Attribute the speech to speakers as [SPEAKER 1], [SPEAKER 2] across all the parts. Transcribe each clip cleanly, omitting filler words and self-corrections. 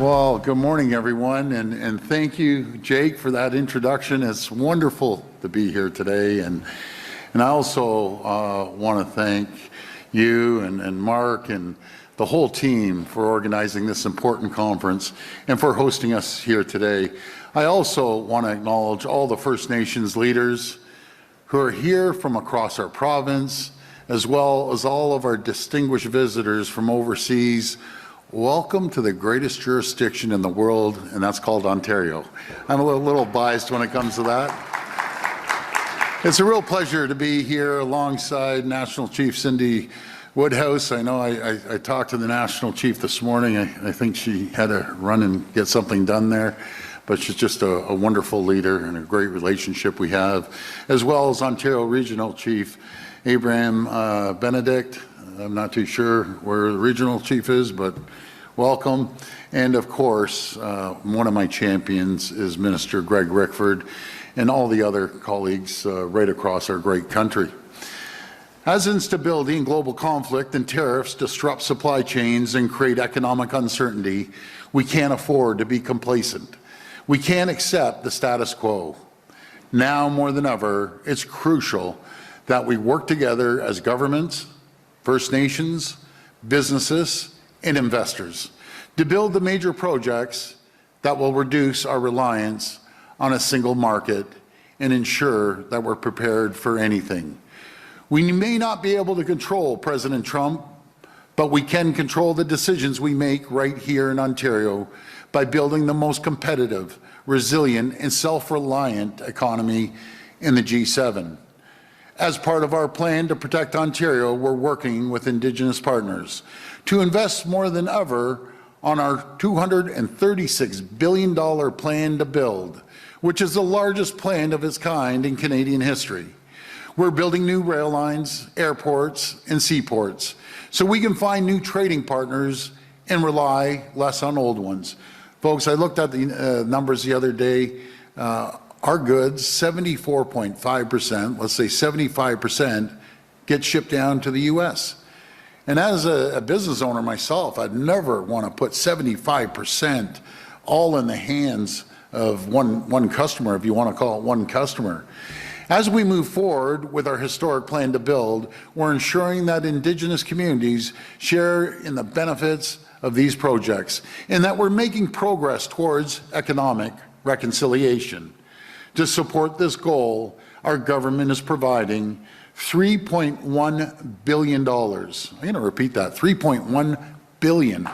[SPEAKER 1] Well, good morning, everyone, and thank you, Jake, for that introduction. It's wonderful to be here today, and I also want to thank you and Mark and the whole team for organizing this important conference and for hosting us here today. I also want to acknowledge all the First Nations leaders who are here from across our province, as well as all of our distinguished visitors from overseas. Welcome to the greatest jurisdiction in the world, and that's called Ontario. I'm a little biased when it comes to that. It's a real pleasure to be here alongside National Chief Cindy Woodhouse. I know I talked to the National Chief this morning. I think she had to run and get something done there, but she's just a wonderful leader and a great relationship we have, as well as Ontario Regional Chief Abraham Benedict. I'm not too sure where the regional chief is, but welcome. And of course, one of my champions is Minister Greg Rickford and all the other colleagues right across our great country. As instability and global conflict and tariffs disrupt supply chains and create economic uncertainty, we can't afford to be complacent. We can't accept the status quo. Now more than ever, it's crucial that we work together as governments, First Nations, businesses, and investors to build the major projects that will reduce our reliance on a single market and ensure that we're prepared for anything. We may not be able to control President Trump, but we can control the decisions we make right here in Ontario by building the most competitive, resilient, and self-reliant economy in the G7. As part of our plan to protect Ontario, we're working with Indigenous partners to invest more than ever on our $236 billion plan to build, which is the largest plan of its kind in Canadian history. We're building new rail lines, airports, and seaports so we can find new trading partners and rely less on old ones. Folks, I looked at the numbers the other day. Our goods, 74.5%, let's say 75%, get shipped down to the U.S. And as a business owner myself, I'd never want to put 75% all in the hands of one customer, if you want to call it one customer. As we move forward with our historic plan to build, we're ensuring that Indigenous communities share in the benefits of these projects and that we're making progress towards economic reconciliation. To support this goal, our government is providing $3.1 billion. I'm going to repeat that, $3.1 billion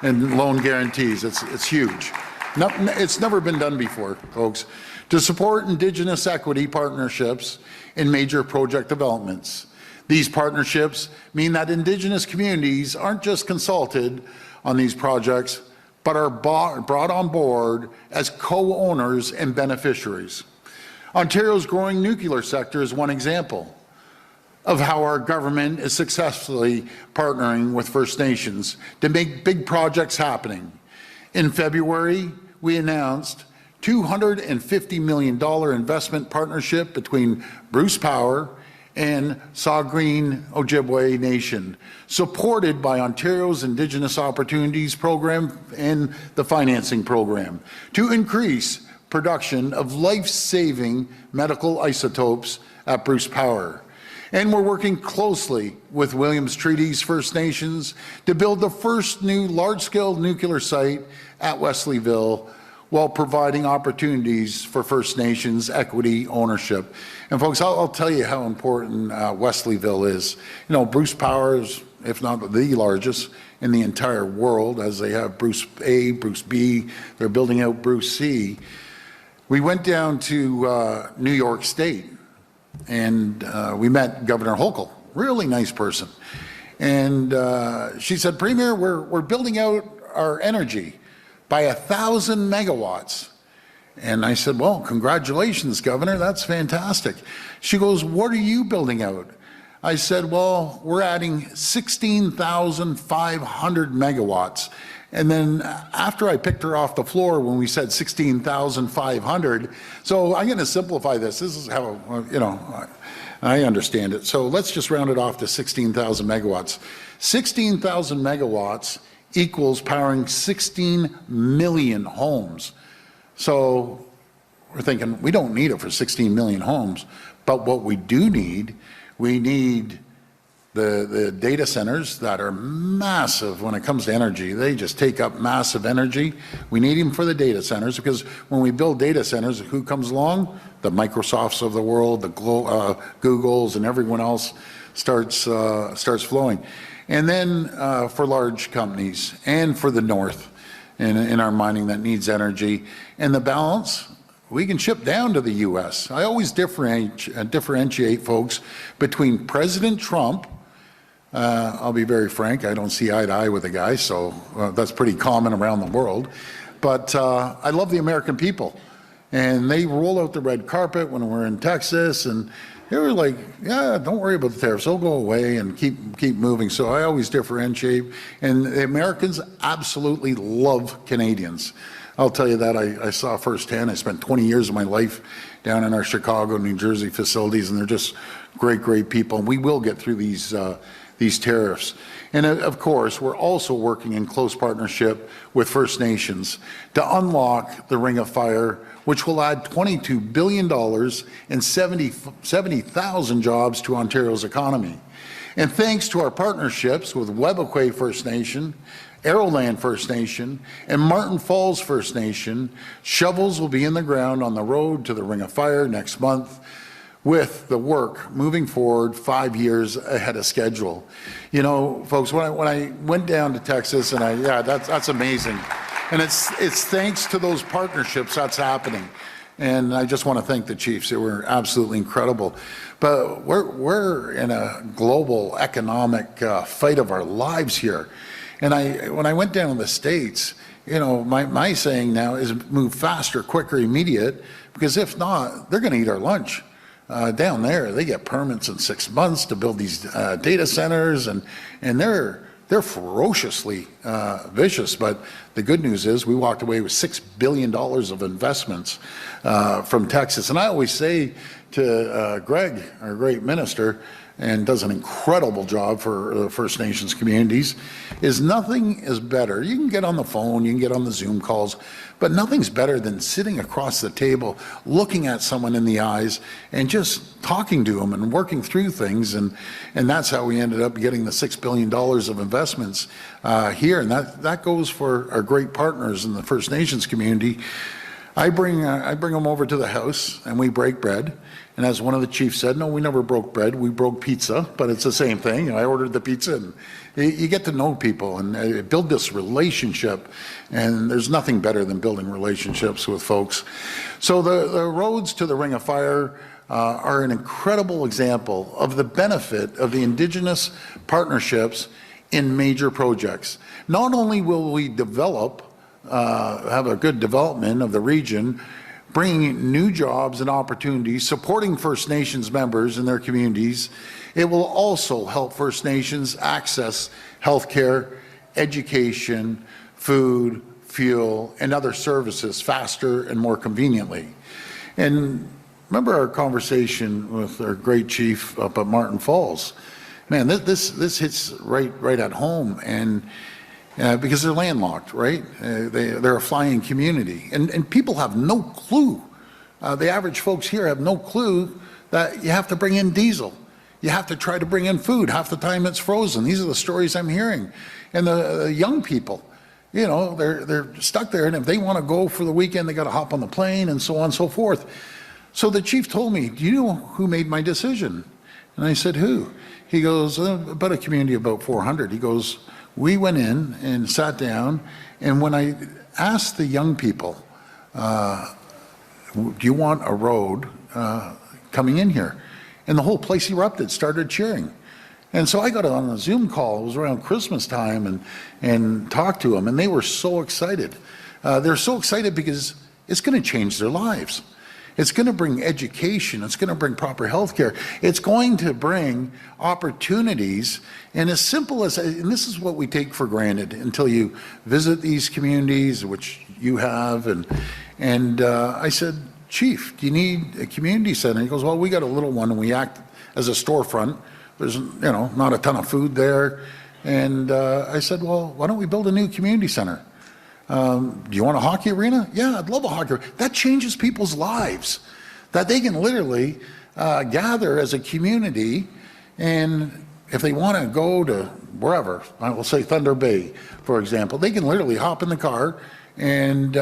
[SPEAKER 1] in loan guarantees. It's huge. It's never been done before, folks. To support Indigenous equity partnerships in major project developments. These partnerships mean that Indigenous communities aren't just consulted on these projects, but are brought on board as co-owners and beneficiaries. Ontario's growing nuclear sector is one example of how our government is successfully partnering with First Nations to make big projects happening. In February, we announced $250 million investment partnership between Bruce Power and Saugeen Ojibwe Nation, supported by Ontario's Indigenous Opportunities Program and the financing program, to increase production of life-saving medical isotopes at Bruce Power. And we're working closely with Williams Treaties First Nations to build the first new large-scale nuclear site at Wesleyville, while providing opportunities for First Nations equity ownership. And folks, I'll tell you how important Wesleyville is. You know, Bruce Power is, if not the largest in the entire world, as they have Bruce A, Bruce B, they're building out Bruce C. We went down to New York State and we met Governor Hochul, really nice person. And she said, Premier, we're building out our energy by 1,000 megawatts. And I said, well, congratulations, Governor, that's fantastic. She goes, what are you building out? I said, well, we're adding 16,500 megawatts. And then after I picked her off the floor when we said 16,500, so I'm going to simplify this. This is how, I understand it. So let's just round it off to 16,000 megawatts. 16,000 megawatts equals powering 16 million homes. So we're thinking we don't need it for 16 million homes, but what we do need, we need the data centers that are massive when it comes to energy. They just take up massive energy. We need them for the data centers, because when we build data centers, who comes along? The Microsofts of the world, the Googles, and everyone else starts flowing. And then for large companies and for the North in our mining that needs energy. And the balance, we can ship down to the U.S. I always differentiate folks between President Trump. I'll be very frank, I don't see eye to eye with the guy, so that's pretty common around the world. But I love the American people. And they roll out the red carpet when we're in Texas, and they were like, yeah, don't worry about the tariffs, they'll go away, and keep moving. So I always differentiate. And the Americans absolutely love Canadians. I'll tell you that I saw firsthand. I spent 20 years of my life down in our Chicago, New Jersey facilities, and they're just great people. And we will get through these tariffs. And of course, we're also working in close partnership with First Nations to unlock the Ring of Fire, which will add $22 billion and 70,000 jobs to Ontario's economy. And thanks to our partnerships with Webequie First Nation, Arrowland First Nation, and Martin Falls First Nation, shovels will be in the ground on the road to the Ring of Fire next month, with the work moving forward 5 years ahead of schedule. You know, folks, when I went down to Texas, and that's amazing. And it's thanks to those partnerships that's happening. And I just want to thank the chiefs. They were absolutely incredible. But we're in a global economic fight of our lives here. And when I went down to the States, you know, my saying now is move faster, quicker, immediate, because if not, they're going to eat our lunch. Down there, they get permits in 6 months to build these data centers, and they're ferociously vicious. But the good news is we walked away with $6 billion of investments from Texas. And I always say to Greg, our great minister, and does an incredible job for the First Nations communities, is nothing is better. You can get on the phone, you can get on the Zoom calls, but nothing's better than sitting across the table, looking at someone in the eyes and just talking to them and working through things. And that's how we ended up getting the $6 billion of investments here. And that goes for our great partners in the First Nations community. I bring them over to the house and we break bread. And as one of the chiefs said, no, we never broke bread, we broke pizza, but it's the same thing. You know, I ordered the pizza, and you get to know people and build this relationship. And there's nothing better than building relationships with folks. So the roads to the Ring of Fire are an incredible example of the benefit of the Indigenous partnerships in major projects. Not only will we develop, have a good development of the region, bringing new jobs and opportunities, supporting First Nations members in their communities, it will also help First Nations access healthcare, education, food, fuel, and other services faster and more conveniently. And remember our conversation with our great chief up at Martin Falls. Man, this hits right at home, and because they're landlocked, right? They're a flying community. And people have no clue. The average folks here have no clue that you have to bring in diesel. You have to try to bring in food. Half the time it's frozen. These are the stories I'm hearing. And the young people, you know, they're stuck there. And if they want to go for the weekend, they got to hop on the plane and so on and so forth. So the chief told me, do you know who made my decision? And I said, who? He goes, about a community of about 400. He goes, we went in and sat down, and when I asked the young people, do you want a road coming in here? And the whole place erupted, started cheering. And so I got on a Zoom call, it was around Christmas time, and talked to them, and they were so excited. They're so excited because it's going to change their lives. It's going to bring education. It's going to bring proper health care. It's going to bring opportunities. And as simple as, and this is what we take for granted until you visit these communities, which you have. And I said, Chief, do you need a community center? He goes, well, we got a little one and we act as a storefront. There's, you know, not a ton of food there. And I said, well, why don't we build a new community center? Do you want a hockey arena? Yeah, I'd love a hockey arena. That changes people's lives, that they can literally gather as a community, and if they want to go to wherever, I will say Thunder Bay, for example, they can literally hop in the car and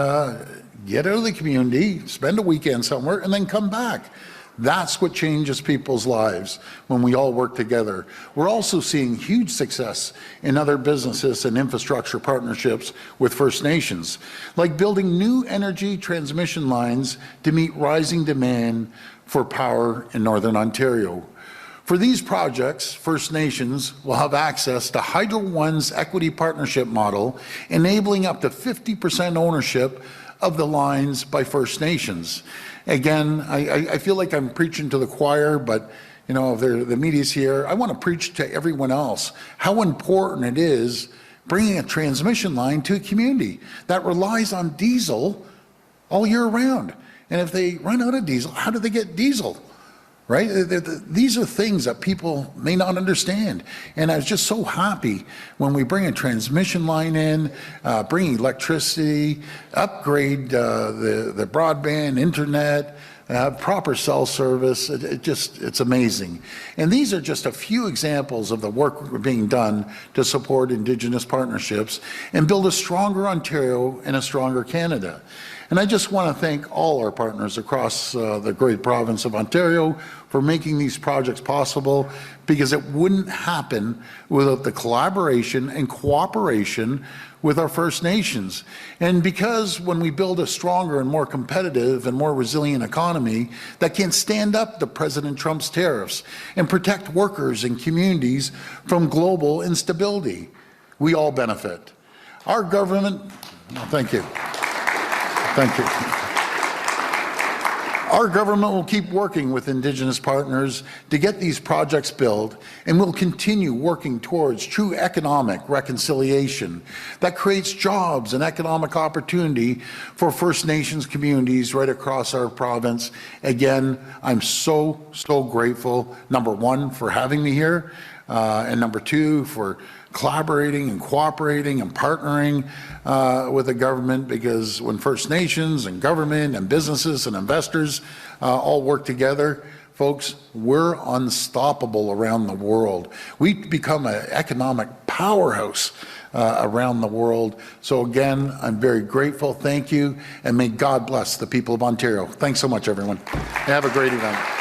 [SPEAKER 1] get out of the community, spend a weekend somewhere, and then come back. That's what changes people's lives when we all work together. We're also seeing huge success in other businesses and infrastructure partnerships with First Nations, like building new energy transmission lines to meet rising demand for power in Northern Ontario. For these projects, First Nations will have access to Hydro One's equity partnership model, enabling up to 50% ownership of the lines by First Nations. Again, I feel like I'm preaching to the choir, but you know, if the media's here, I want to preach to everyone else how important it is bringing a transmission line to a community that relies on diesel all year round. And if they run out of diesel, how do they get diesel? Right? These are things that people may not understand. And I was just so happy when we bring a transmission line in, bring electricity, upgrade the broadband, internet, proper cell service. It's amazing. And these are just a few examples of the work being done to support Indigenous partnerships and build a stronger Ontario and a stronger Canada. And I just want to thank all our partners across the great province of Ontario for making these projects possible, because it wouldn't happen without the collaboration and cooperation with our First Nations. And because when we build a stronger and more competitive and more resilient economy that can stand up to President Trump's tariffs and protect workers and communities from global instability, we all benefit. Our government, thank you. Thank you. Our government will keep working with Indigenous partners to get these projects built, and we'll continue working towards true economic reconciliation that creates jobs and economic opportunity for First Nations communities right across our province. Again, I'm so grateful, number one, for having me here, and number two, for collaborating and cooperating and partnering with the government, because when First Nations and government and businesses and investors all work together, folks, we're unstoppable around the world. We become an economic powerhouse around the world. So again, I'm very grateful. Thank you, and may God bless the people of Ontario. Thanks so much, everyone. Have a great event.